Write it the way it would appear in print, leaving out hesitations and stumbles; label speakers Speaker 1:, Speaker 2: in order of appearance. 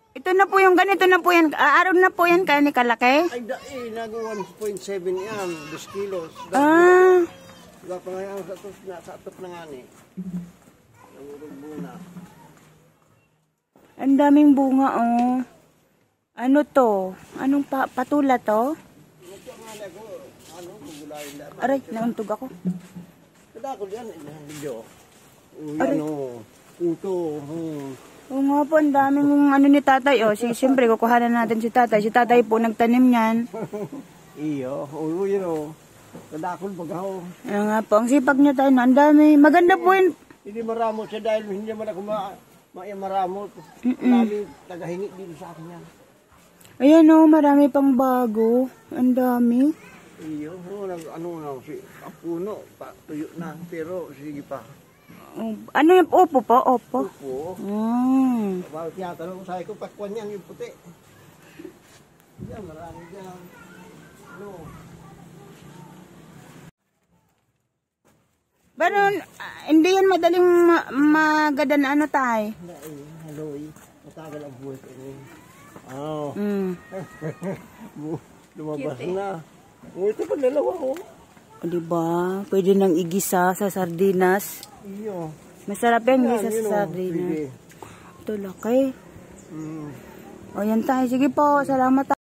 Speaker 1: Ito na po yung ganito na po yan. Araw na po yan kaya ni kalaki?
Speaker 2: Ay, nag 1.7 yan, 2 kilos. Diba pa ngayon sa atop na nga ni. Nangurog muna.
Speaker 1: Ang daming bunga, oh. Ano to? Anong patula to? Aray, nauntog ako.
Speaker 2: Kadako diyan, video. Ano, puto.
Speaker 1: Oo nga po, ang daming ano ni tatay. Oh, siyempre, kukuhanan natin si tatay. Si tatay po nagtanim yan.
Speaker 2: Iyo, yun o. Kadakol pagkaw.
Speaker 1: Ano nga po, ang sipag niya tayo. Ang dami. Maganda po yun.
Speaker 2: Hindi maramot siya dahil hindi man ako maramot. Marami tagahingi dito sa akin yan.
Speaker 1: Ayan o, marami pang bago. Ang dami.
Speaker 2: Iyo, si puno, tuyo na. Pero sige pa.
Speaker 1: Ano yung opo po? Opo.
Speaker 2: Opo. Bakit tinatanong sa ko, pakwan yan yung puti. Yan, marami dyan. Ano?
Speaker 1: Pero hindi yan madaling magada na ano tay?
Speaker 2: Hello, matagal ang buhay ko. Oh. Lumabas na. Ito pa dalawa ko. O diba? Pwede nang igisa sa sardinas. Iyo.
Speaker 1: Masarap yan, igisa sa sardinas. Ito laki. O yan tayo. Sige po, salamat tayo.